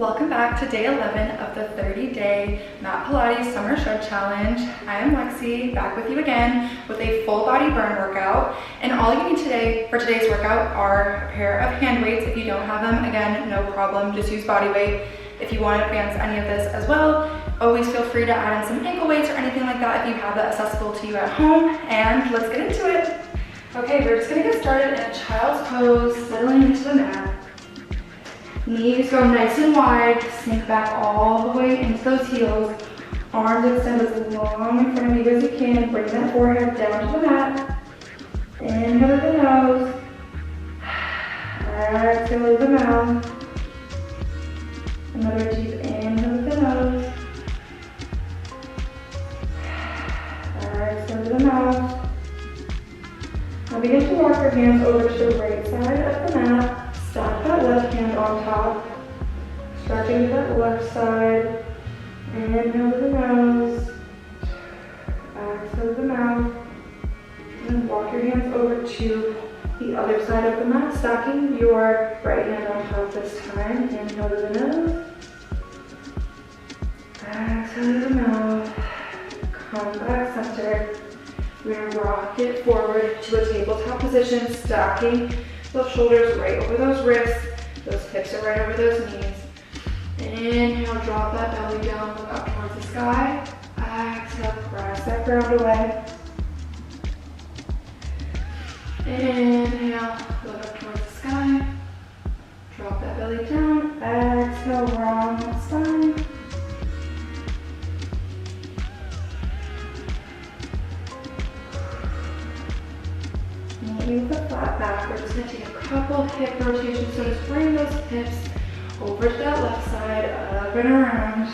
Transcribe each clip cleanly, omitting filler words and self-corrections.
Welcome back to day 11 of the 30-day Mat Pilates Summer Shred Challenge. I am Lexi, back with you again with a full body burn workout. And all you need today for today's workout are a pair of hand weights. If you don't have them, again, no problem, just use body weight. If you want to advance any of this as well, always feel free to add in some ankle weights or anything like that if you have that accessible to you at home. And let's get into it. Okay, we're just gonna get started in a child's pose, settling into the mat. Knees go nice and wide, sink back all the way into those heels. Arms extend as long in front of you as you can. Bring that forehead down to the mat. Inhale through the nose. Exhale through the mouth. Another deep inhale through the nose. Exhale through the mouth. Now begin to walk your hands over to the right side of the mat. Stack that left hand on top, stretching that left side. Inhale to the nose, exhale to the mouth, and walk your hands over to the other side of the mat, stacking your right hand on top this time. Inhale to the nose, exhale to the mouth, come back center. We're going to rock it forward to a tabletop position, stacking those shoulders right over those wrists. Those hips are right over those knees. Inhale, drop that belly down, look up towards the sky. Exhale, press that ground away. Inhale, look up towards the sky. Drop that belly down. Exhale, round that spine. With the flat back, we're just going to take a couple hip rotations. So just bring those hips over to that left side, up and around.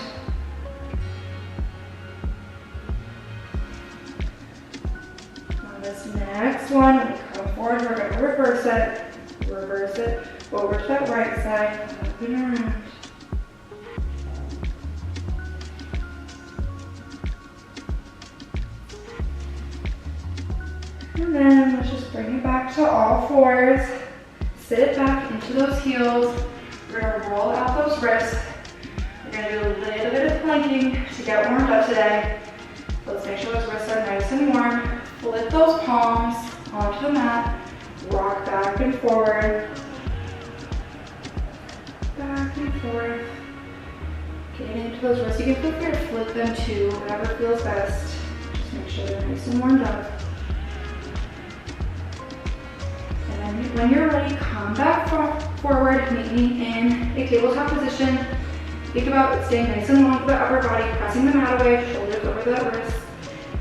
On this next one, when we come forward, we're going to reverse it over to that right side, up and around. And then let's just bring it back to all fours. Sit back into those heels. We're gonna roll out those wrists. We're gonna do a little bit of planking to get warmed up today. Let's make sure those wrists are nice and warm. Flip those palms onto the mat. Rock back and forward. Back and forth. Getting into those wrists. You can feel free to flip them too, whatever feels best. Just make sure they're nice and warmed up. When you're ready, come back forward, meet me in a tabletop position. Think about staying nice and long for the upper body, pressing the mat away, shoulders over the wrist.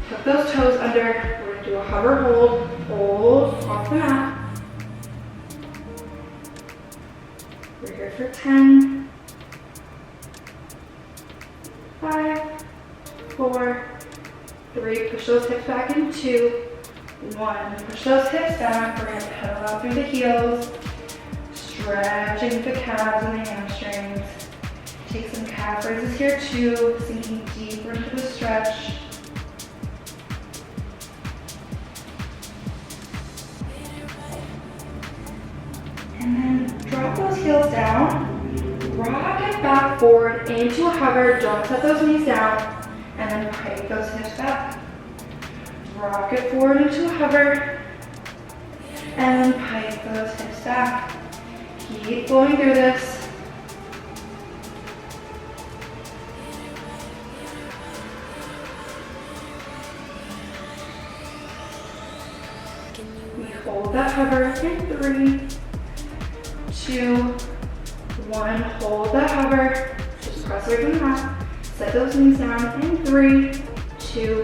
Tuck those toes under. We're going to do a hover hold off the mat. We're here for 10, 5, 4, 3, push those hips back in 2, 1. Push those hips down. We're going to pedal out through the heels, stretching the calves and the hamstrings. Take some calf raises here too, sinking deeper into the stretch. And then drop those heels down. Rock it back forward into a hover. Don't set those knees down. And then pike those hips back. Rock it forward into a hover, and then pike those hips back. Keep going through this. We hold that hover in 3, 2, 1. Hold that hover. Just press away from the mat. Set those knees down in 3, 2,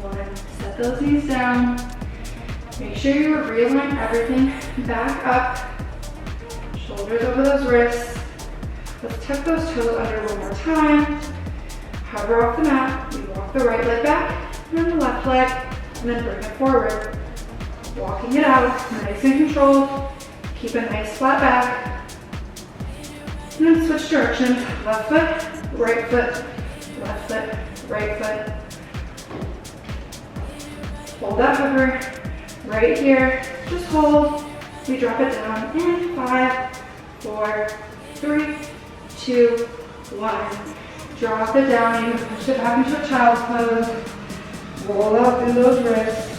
1. Set those knees down. Make sure you realign everything back up. Shoulders over those wrists. Let's tuck those toes under one more time. Hover off the mat. We walk the right leg back and then the left leg, and then bring it forward. Walking it out, nice and controlled. Keep a nice flat back. And then switch directions. Left foot, right foot, left foot, right foot. Hold that hover right here. Just hold. We drop it down in 5, 4, 3, 2, 1. Drop it down. You can push it back into a child's pose. Roll out through those wrists.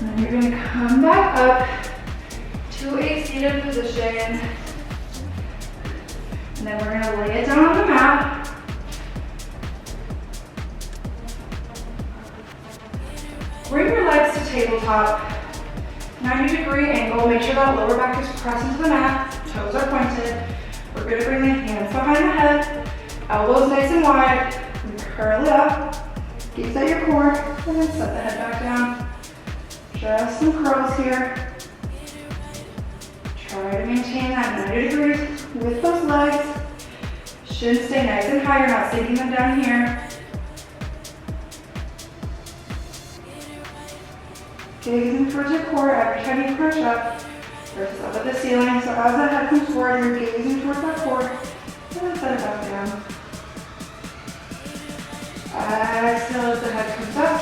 And you're going to come back up to a seated position. And then we're going to lay it down on the mat. Bring your legs to tabletop. 90-degree angle. Make sure that lower back is pressed into the mat. Toes are pointed. We're going to bring the hands behind the head. Elbows nice and wide. And curl it up. Gaze at your core. And then set the head back down. Just some curls here. Try to maintain that 90 degrees with those legs. Shins stay nice and high. You're not sinking them down here. Gazing towards your core every time you push up versus up at the ceiling. So as the head comes forward, you're gazing towards that core and then set it back down. Exhale as the head comes up.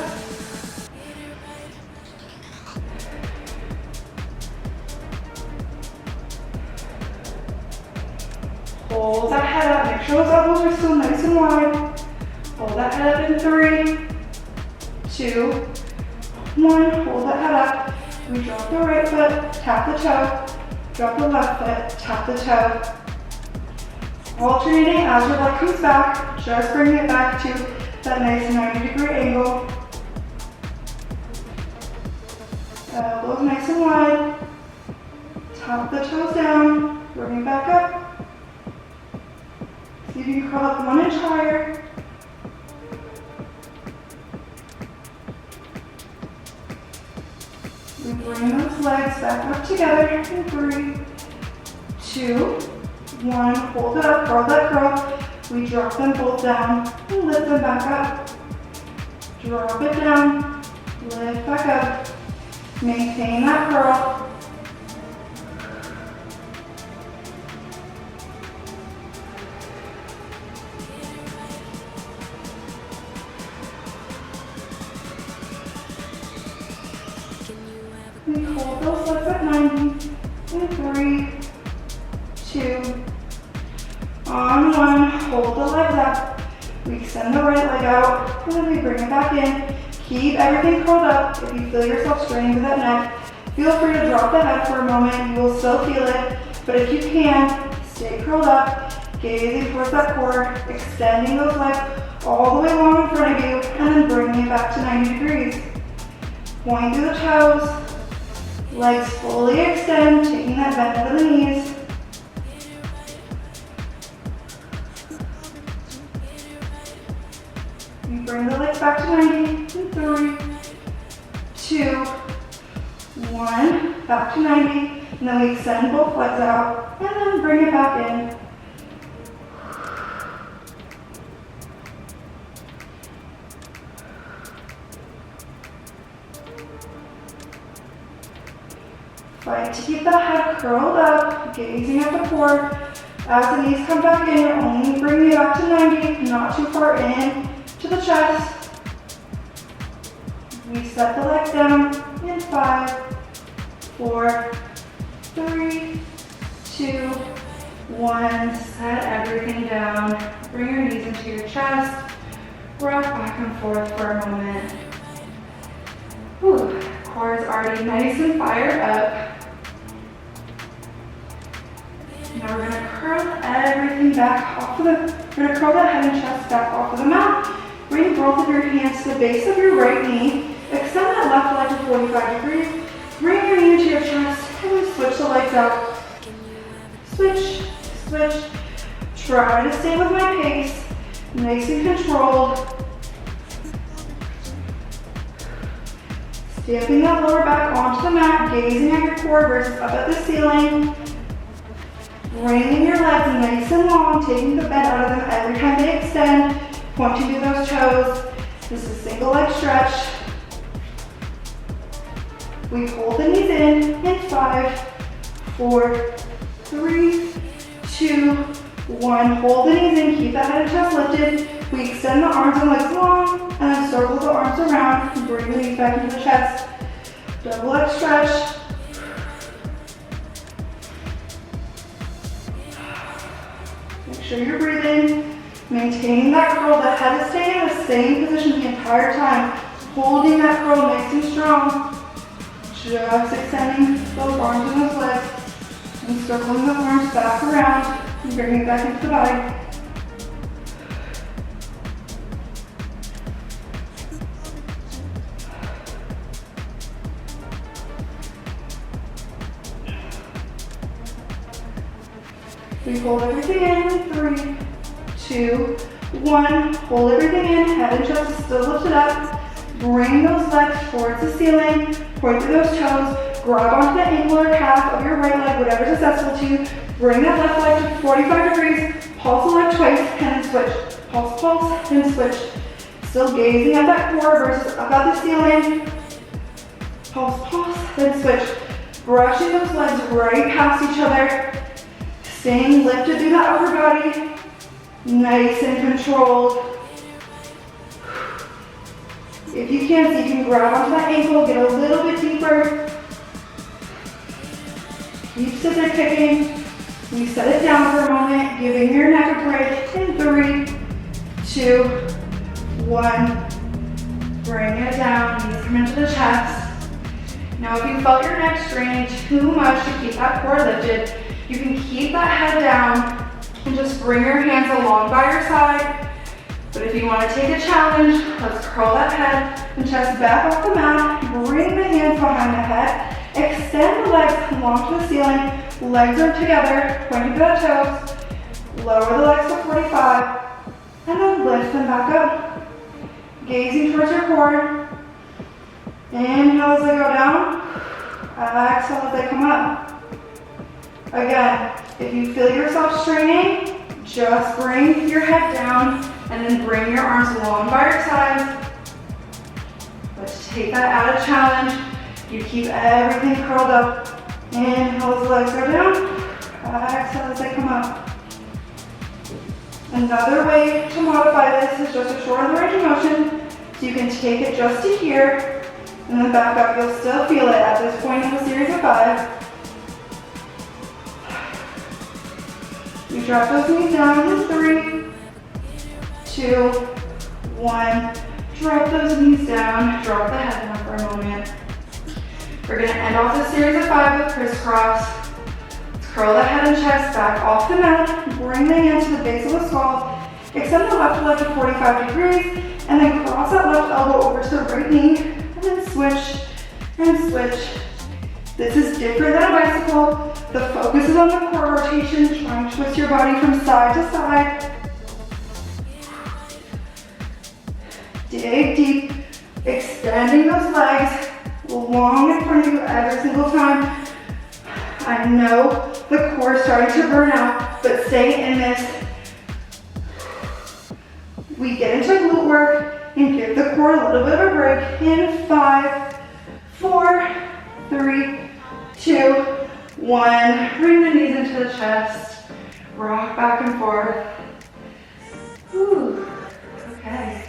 Hold that head up. Make sure those elbows are still nice and wide. Hold that head up in 3, 2, 1. Hold that head up. We drop the right foot, tap the toe. Drop the left foot, tap the toe. Alternating as your leg comes back. Just bringing it back to that nice 90-degree angle. Elbows nice and wide. Tap the toes down. Bring it back up. See if you can curl up 1 inch higher. We bring those legs back up together in 3, 2, 1. Hold it up, curl that curl. We drop them both down and lift them back up. Drop it down, lift back up. Maintain that curl. We hold those legs at 90 in 3, 2, on 1. Hold the legs up. We extend the right leg out and then we bring it back in. Keep everything curled up. If you feel yourself straining through that neck, feel free to drop the head for a moment. You will still feel it, but if you can, stay curled up, gazing towards that core, extending those legs all the way long in front of you, and then bringing it back to 90 degrees. Point through the toes. Legs fully extend, taking that bend over the knees. We bring the legs back to 90 in 3, 2, 1. Back to 90. And then we extend both legs out and then bring it back in. Fight to keep that head curled up, gazing at the core. As the knees come back in, you're only bringing it back to 90, not too far in to the chest. We set the legs down in 5, 4, 3, 2, 1. Set everything down. Bring your knees into your chest. Rock back and forth for a moment. Whew. Core is already nice and fired up. Now we're going to curl everything back off of we're going to curl that head and chest back off of the mat. Bring both of your hands to the base of your right knee. Extend that left leg to 45 degrees. Bring your knee into your chest and we switch the legs out. Switch, switch. Try to stay with my pace. Nice and controlled. Stamping that lower back onto the mat, gazing at your core versus up at the ceiling. Bringing your legs nice and long, taking the bend out of them every time they extend, pointing to those toes. This is a single leg stretch. We hold the knees in 5, 4, 3, 2, 1. Hold the knees in, keep that head and chest lifted. We extend the arms and legs long, and then circle the arms around and bring the knees back into the chest. Double leg stretch. sure you're breathing, maintaining that curl. The head is staying in the same position the entire time, holding that curl nice and strong. Just extending those arms and those legs and circling the arms back around and bringing it back into the body. We hold everything in, 3, 2, 1. Hold everything in, head and chest is still lifted up. Bring those legs towards the ceiling, point through those toes, grab onto the ankle or calf of your right leg, whatever's accessible to you. Bring that left leg to 45 degrees, pulse the leg twice, and then switch. Pulse, pulse, and switch. Still gazing at that core versus up at the ceiling. Pulse, pulse, then switch. Brushing those legs right past each other. Staying lifted through that upper body, nice and controlled. If you can, so you can grab onto that ankle, get a little bit deeper. Keep scissor kicking. You set it down for a moment, giving your neck a break in 3, 2, 1. Bring it down, knees come into the chest. Now if you felt your neck straining too much to keep that core lifted, you can keep that head down and just bring your hands along by your side. But if you want to take a challenge, let's curl that head and chest back off the mat. Bring the hands behind the head. Extend the legs along to the ceiling. Legs are together, pointing to the toes. Lower the legs to 45. And then lift them back up. Gazing towards your core. Inhale as they go down. Exhale as they come up. Again, if you feel yourself straining, just bring your head down and then bring your arms along by your sides. Let's take that added challenge. You keep everything curled up. Inhale as the legs go down. Exhale as they come up. Another way to modify this is just a shorter range of motion. So you can take it just to here and then back up. You'll still feel it at this point in the series of 5. You drop those knees down in 3, 2, 1. Drop those knees down, drop the head down for a moment. We're gonna end off this series of 5 with crisscross. Let's curl the head and chest back off the mat, bring the hands to the base of the skull, extend the left leg to 45 degrees, and then cross that left elbow over to the right knee, and then switch and switch. This is different than a bicycle. The focus is on the core rotation, trying to twist your body from side to side. Dig deep, extending those legs long in front of you every single time. I know the core is starting to burn out, but stay in this. We get into glute work and give the core a little bit of a break in 5, 4, 3, 2, 1. Bring the knees into the chest. Rock back and forth. Whew. Okay.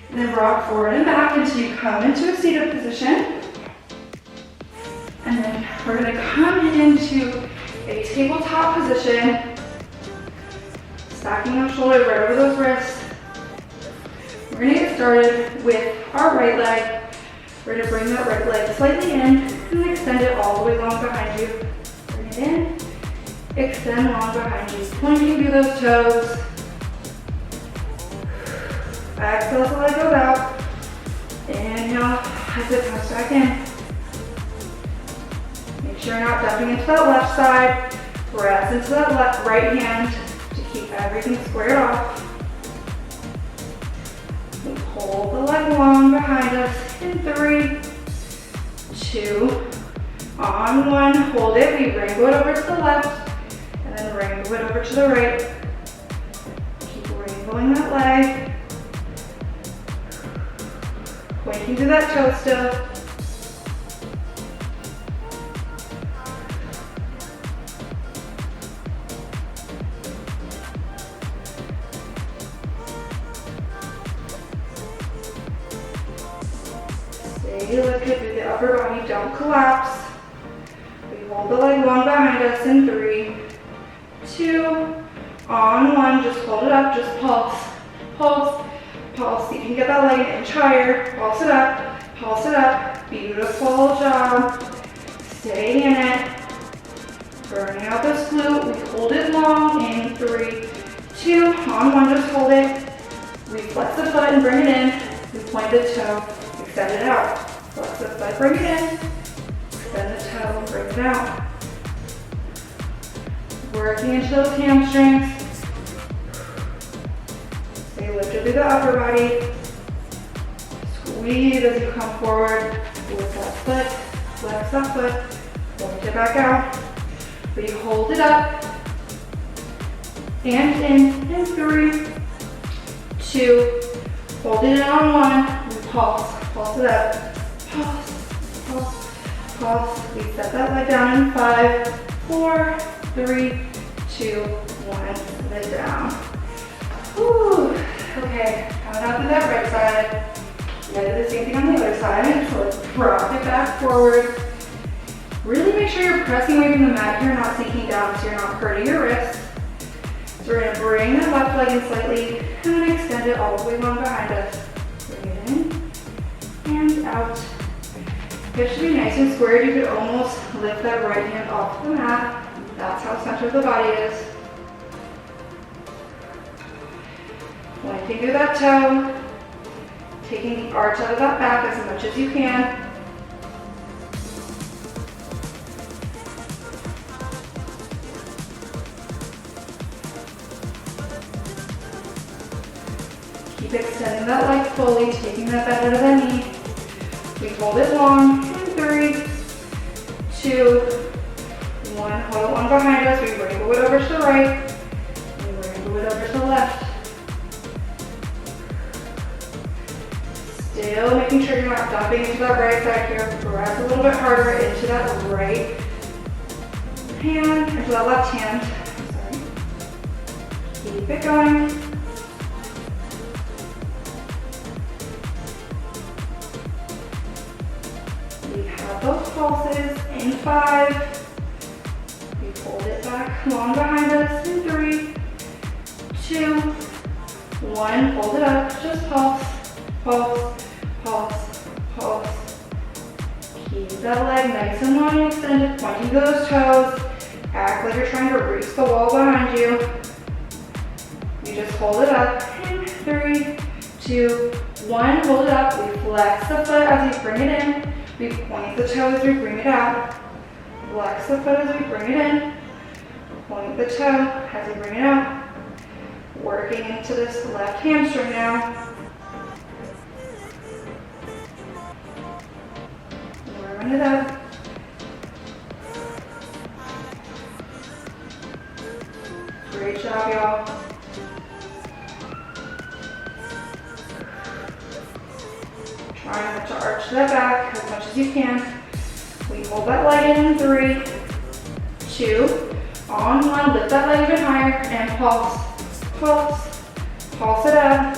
And then rock forward and back until you come into a seated position. And then we're going to come into a tabletop position. Stacking those shoulders right over those wrists. We're going to get started with our right leg. We're going to bring that right leg slightly in and extend it all the way long behind you. Bring it in, extend long behind you. Pointing through those toes. Exhale as the leg goes out. Inhale as it comes back in. Make sure you're not dumping into that left side. Press into that right hand to keep everything squared off. And hold the leg long behind us in 3, 2, on 1. Hold it. We rainbow it over to the left and then rainbow it over to the right. Keep rainbowing that leg. Pointing to that toe still. Stay lifted through the upper body, don't collapse. We hold the leg long behind us in 3, 2, On one, just hold it up, just pulse, pulse, pulse. See if you can get that leg an inch higher. Pulse it up, beautiful job. Stay in it. Burning out this glute. We hold it long in 3, 2, on one, just hold it. We flex the foot and bring it in. We point the toe, extend it out. Flex the foot, bring it in. Extend the toe, bring it out. Working into those hamstrings. Stay lifted through the upper body. Squeeze as you come forward. Lift that foot, flex that foot, point it back out. We hold it up. And in 3, 2, hold it in on one. We pulse, pulse it up. Pulse, pulse, pulse. We set that leg down in 5, 4, 3, 2, 1. Set it down. Whew. Okay, coming out to that right side. We gotta do the same thing on the other side. So let's rock it back forward. Really make sure you're pressing away from the mat here, not sinking down so you're not hurting your wrist. So we're gonna bring that left leg in slightly and then extend it all the way long behind us. Bring it in and out. It should be nice and squared. You could almost lift that right hand off the mat. That's how center of the body is. Pointing through that toe. Taking the arch out of that back as much as you can. Keep extending that leg fully, taking that bend out of the knee. We hold it long in 3, 2, 1. Hold it long behind us. We wrangle it over to the right. We wrangle it over to the left. Still making sure you're not dumping into that right side here. Press a little bit harder into that right hand, into that left hand. Sorry. Keep it going. We have those pulses in 5. We hold it back long behind us in 3, 2, 1. Hold it up. Just pulse, pulse, pulse, pulse. Keep that leg nice and long and extended, pointing to those toes. Act like you're trying to reach the wall behind you. You just hold it up in 3, 2, 1. Hold it up. We flex the foot as you bring it in. We point the toe as we bring it out. Flex the foot as we bring it in. Point the toe as we bring it out. Working into this left hamstring now. Warming it up. Great job, y'all. Try not to arch that back as much as you can. We hold that leg in 3, 2, on one. Lift that leg even higher and pulse, pulse, pulse it up.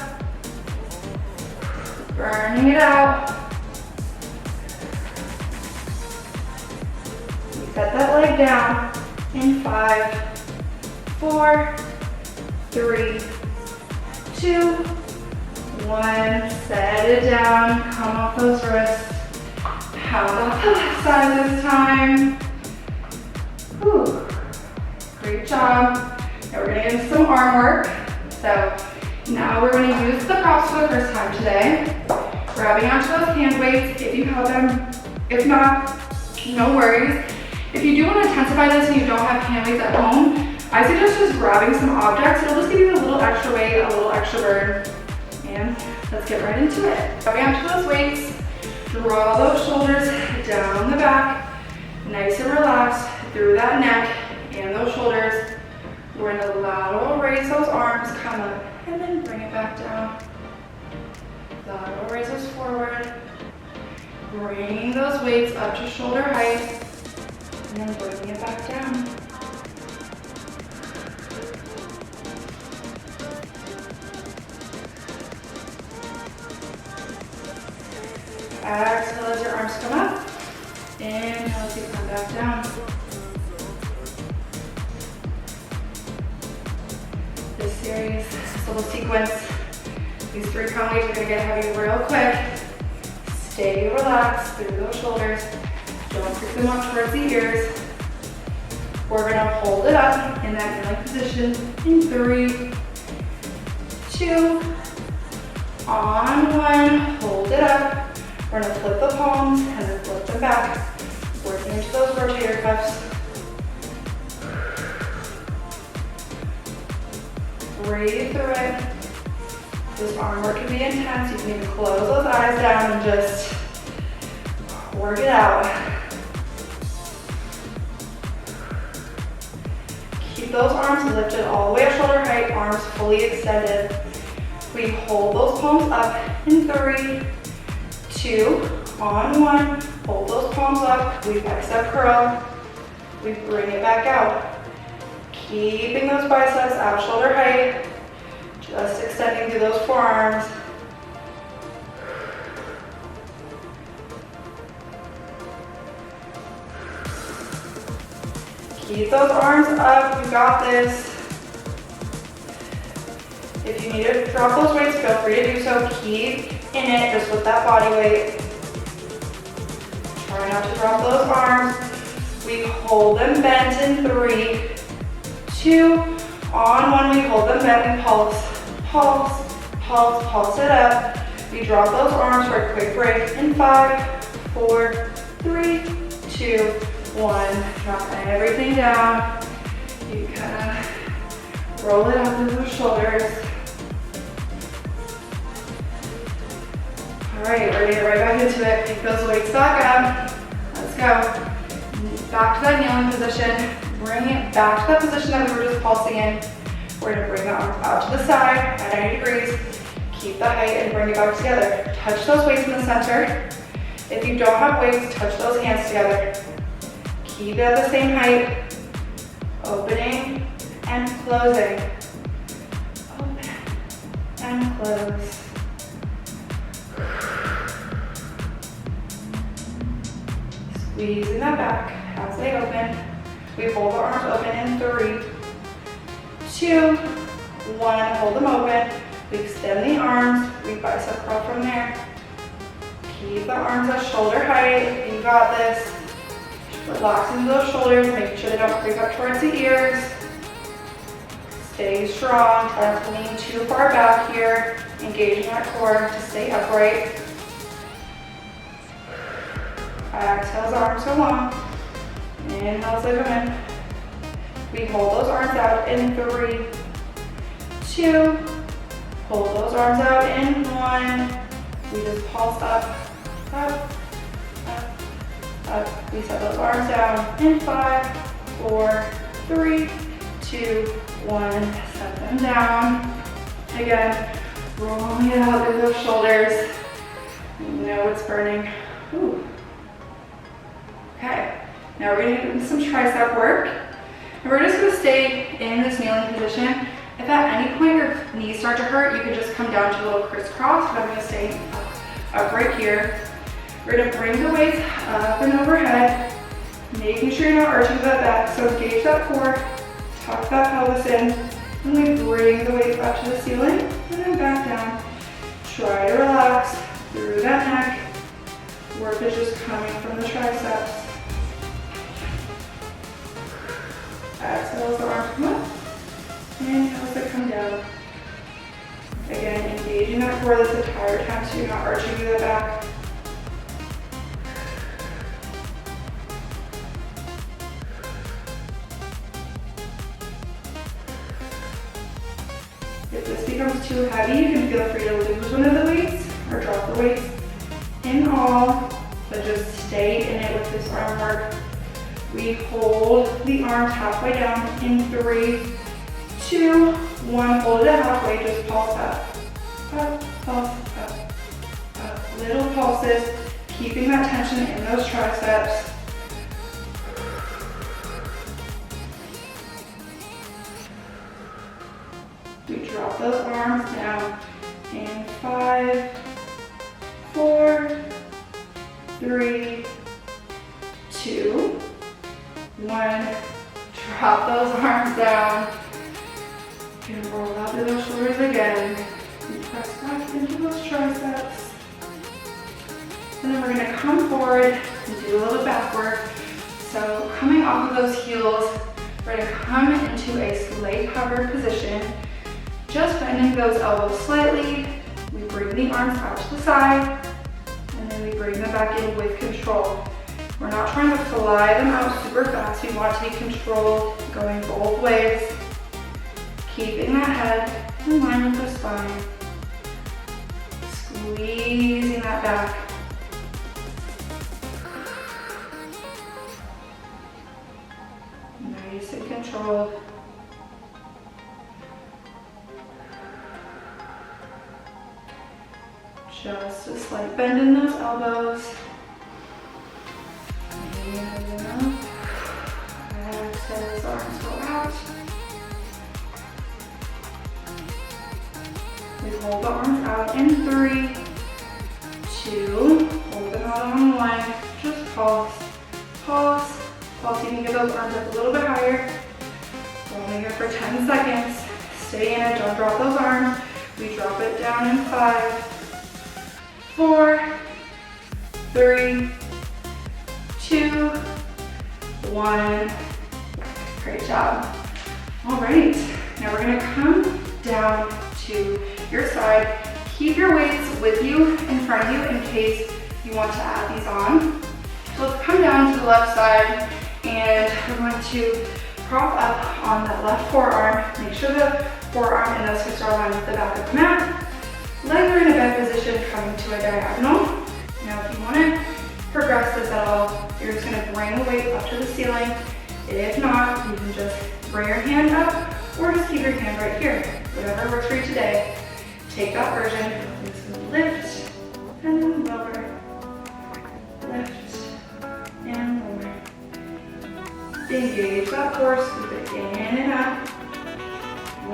Burning it out. We set that leg down in 5, 4, 3, 2, 1. Set it down. Come off those wrists. Pound off the left side this time. Whew. Great job. Now we're gonna get into some arm work. So now we're gonna use the props for the first time today. Grabbing onto those hand weights if you have them. If not, no worries. If you do want to intensify this and you don't have hand weights at home, I suggest just grabbing some objects. It'll just give you a little extra weight, a little extra burn. And let's get right into it. Grabbing onto those weights, draw those shoulders down the back, nice and relaxed through that neck and those shoulders. We're gonna lateral raise those arms, come up, and then bring it back down. Lateral raise those forward. Bringing those weights up to shoulder height, and then bringing it back down. Exhale as your arms come up. Inhale as you come back down. series, this little sequence. These 3-pound weights are gonna get heavy real quick. Stay relaxed through those shoulders. Don't pick them up towards the ears. We're gonna hold it up in that kneeling position in 3, 2, on 1, hold it up. We're gonna flip the palms and then flip them back, working into those rotator cuffs. Breathe through it. This arm work can be intense. You can even close those eyes down and just work it out. Keep those arms lifted all the way up shoulder height, arms fully extended. We hold those palms up in 3, 2, on 1. Hold those palms up. We bicep curl. We bring it back out. Keeping those biceps out shoulder height. Just extending through those forearms. Keep those arms up, you got this. If you need to drop those weights, feel free to do so. Keep in it just with that body weight. Try not to drop those arms. We hold them bent in 3, 2, on 1, we hold them bent, we pulse, pulse, pulse, pulse it up. We drop those arms for a quick break in 5, 4, 3, 2, 1. Drop everything down. You kind of roll it up through the shoulders. All right, we're gonna get right back into it. Pick those weights back up. Let's go. Back to that kneeling position. Bring it back to that position that we were just pulsing in. We're gonna bring the arms out to the side at 90 degrees. Keep that height and bring it back together. Touch those weights in the center. If you don't have weights, touch those hands together. Keep it at the same height. Opening and closing. Open and close. Squeezing that back as they open. We hold the arms open in 3, 2, 1. Hold them open. We extend the arms. We bicep curl from there. Keep the arms at shoulder height. You got this. Relax into those shoulders, making sure they don't creep up towards the ears. Stay strong. Try not to lean too far back here. Engaging that core to stay upright. Exhale as arms go long. Inhale as they come in. We hold those arms out in 3, 2. Hold those arms out in 1. We just pulse up, up, up, up. We set those arms down in 5, 4, 3, 2, 1. Set them down. Again, rolling it out through those shoulders. You know it's burning. Ooh. Okay, now we're gonna do some tricep work. And we're just gonna stay in this kneeling position. If at any point your knees start to hurt, you can just come down to a little crisscross, but I'm gonna stay up right here. We're gonna bring the weights up and overhead, making sure you're not arching that back. So engage that core, tuck that pelvis in, and we bring the weights up to the ceiling, and then back down. Try to relax through that neck. Work is just coming from the triceps. Exhale as the arms come up. Inhale as they come down. Again, engaging that core this entire time so you're not arching to the back. If this becomes too heavy, you can feel free to lose one of the weights or drop the weights in all, but just stay in it with this arm work. We hold the arms halfway down in 3, 2, 1. Hold it at halfway, just pulse up, up, pulse, up, up. Little pulses, keeping that tension in those triceps. We drop those arms down in 5, 4, 3, 2, 1. Drop those arms down. You can roll out through those shoulders again. And press back into those triceps. And then we're gonna come forward and do a little back work. So coming off of those heels, we're gonna come into a leg covered position. Just bending those elbows slightly. We bring the arms out to the side, and then we bring them back in with control. We're not trying to fly them out super fast. We want to be controlled, going both ways. Keeping that head in line with the spine. Squeezing that back. Nice and controlled. Just a slight bend in those elbows. And exhale as arms go out. We hold the arms out in 3, 2, hold them out on 1. Just pulse, pulse, pulse. You can get those arms up a little bit higher. Holding here for 10 seconds. Stay in it, don't drop those arms. We drop it down in 5, 4, 3, 2, 1. Great job. All right, now we're gonna come down to your side. Keep your weights with you in front of you in case you want to add these on. So let's come down to the left side and we're going to prop up on that left forearm. Make sure the forearm and those hips are aligned with the back of the mat. Legs are in a bend position, coming to a diagonal. Now if you want to progress this at all, you're just going to bring the weight up to the ceiling. If not, you can just bring your hand up or just keep your hand right here. Whatever works for you today. Take that version. Just lift and then lower. Lift and lower. Engage that core, scoop it in and up.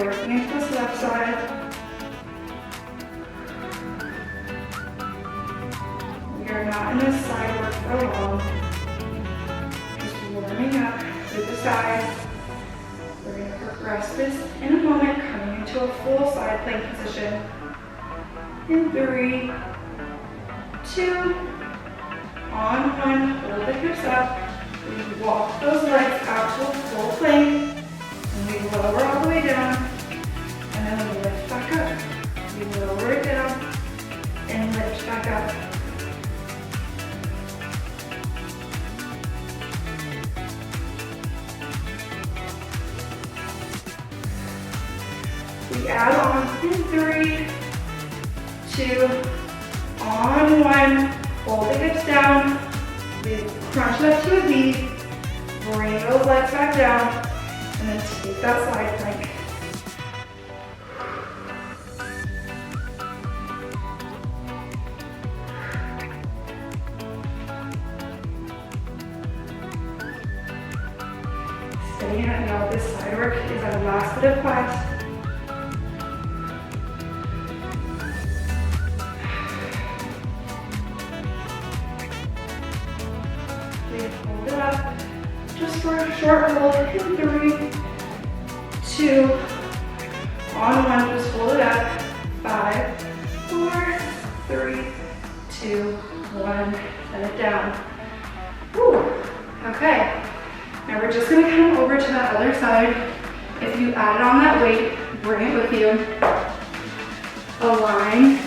Working into this left side. We are not in this side work for long. Just warming up through the sides. We're going to progress this in a moment, coming into a full side plank position. In 3, 2, on 1, hold the hips up. We walk those legs out to a full plank, and we lower all the way down, and then we lift back up. We lower it down, and lift back up. We add on in 3, 2, on 1, hold the hips down. We crunch it up to a V, bring those legs back down, and then take that side plank. Staying at now, this side work is our last bit of class. Hold it up, just for a short hold in 3, 2, on 1, just hold it up, 5, 4, 3, 2, 1, set it down. Whew. Okay, now we're just gonna come over to that other side. If you added on that weight, bring it with you. Align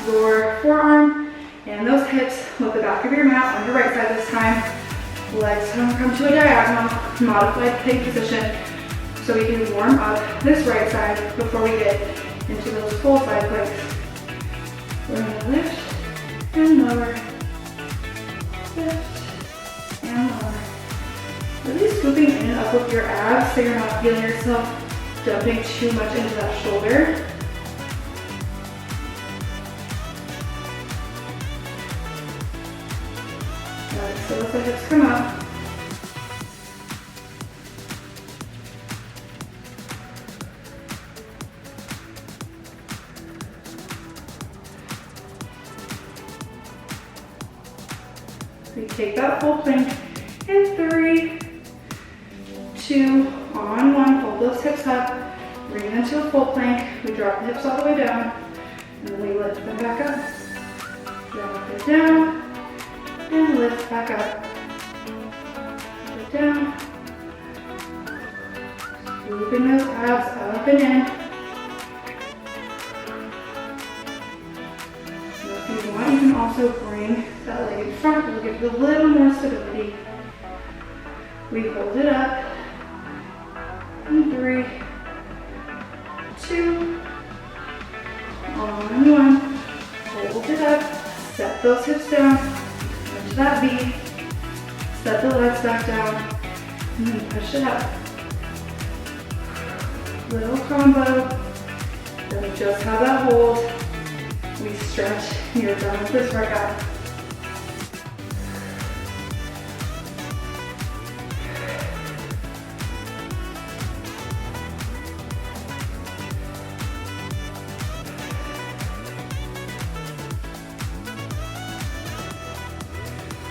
your forearm and those hips with the back of your mat on your right side this time. Legs come to a diagonal, modified plank position, so we can warm up this right side before we get into those full side planks. We're gonna lift and lower, lift and lower. Really scooping in and up with your abs so you're not feeling yourself dumping too much into that shoulder. So let the hips come up. We take that full plank in 3, 2, on 1, hold those hips up, bring it into a full plank. We drop the hips all the way down, and then we lift them back up. Drop it down, and lift back up. Drop it down. Looping those abs up and in. So if you want, you can also bring that leg in front. We'll give it a little more stability. We hold it up. In 3, 2, on 1. Hold it up. Set those hips down. Into that V. Set the legs back down. And then push it up. Little combo. Then we just have that hold. We stretch. You're done with this workout.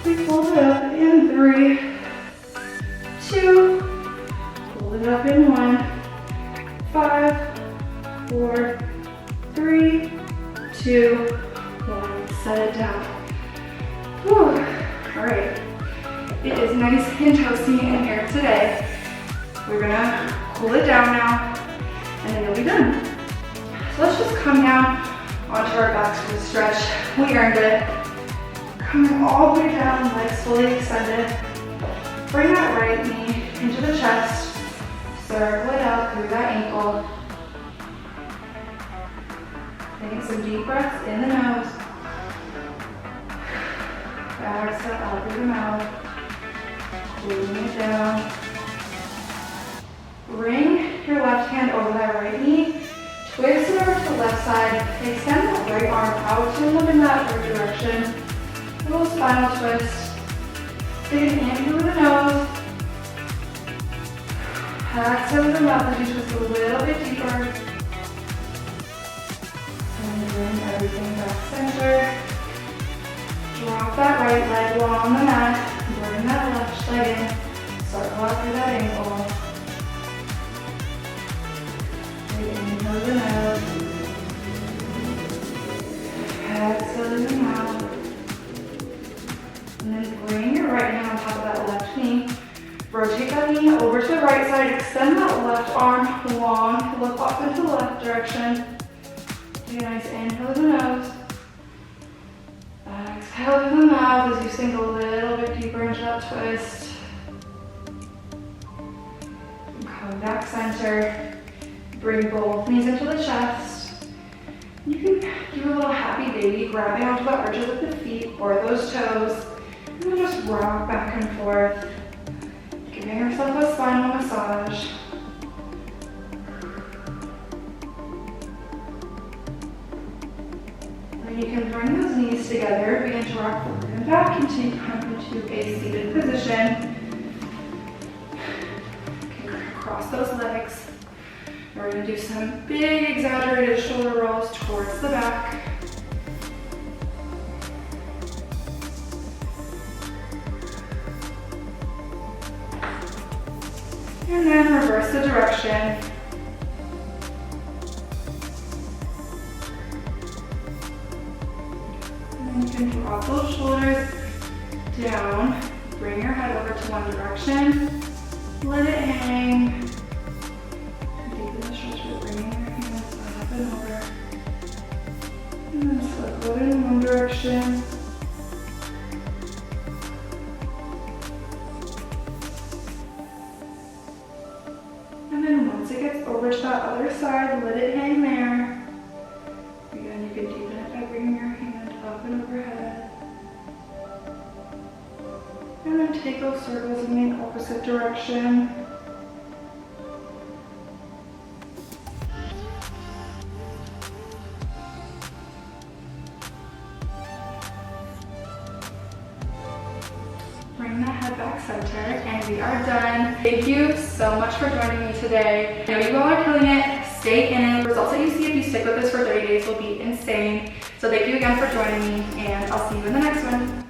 We hold it up in 3, 2, hold it up in 1, 5, 4, 3, 2, 1. Set it down. Whew. All right. It is nice and toasty in here today. We're gonna cool it down now, and then you'll be done. So let's just come down onto our backs for the stretch. We earned it. Coming all the way down, legs fully extended. Bring that right knee into the chest. Circle it out through that ankle. Taking some deep breaths in the nose. Exhale out through the mouth. Cooling it down. Bring your left hand over that right knee. Twist it over to the left side. Extend that right arm out to look in that other direction. Little spinal twist. Take an in through the nose. Exhale with the mouth as you twist a little bit deeper. And bring everything back center. Drop that right leg while on the mat. Bring that left leg in. Circle out through that ankle. Take in through the nose. Exhale in the mouth. And then bring your right hand on top of that left knee. Rotate that knee over to the right side. Extend that left arm long. Look off into the left direction. Take a nice inhale with the nose. Exhale with the mouth as you sink a little bit deeper into that twist. Come back center. Bring both knees into the chest. You can do a little happy baby, grabbing onto the arches of the feet or those toes. And then just rock back and forth, giving yourself a spinal massage. Then you can bring those knees together, begin to rock forward and back until you come into a seated position. You can cross those legs. We're going to do some big exaggerated shoulder rolls towards the back. And then reverse the direction. And then you can drop those shoulders down. Bring your head over to one direction. Let it hang. Deepen the shoulders, bringing your hands up and over. And then slip over in one direction. Once it gets over to that other side, let it hang there. Again, you can deepen it by bringing your hand up and overhead. And then take those circles in the opposite direction. Bring that head back center, and we are done. Thank you so much for joining me today. I know you all are killing it. Stay in it. The results that you see if you stick with this for 30 days will be insane. So thank you again for joining me, and I'll see you in the next one.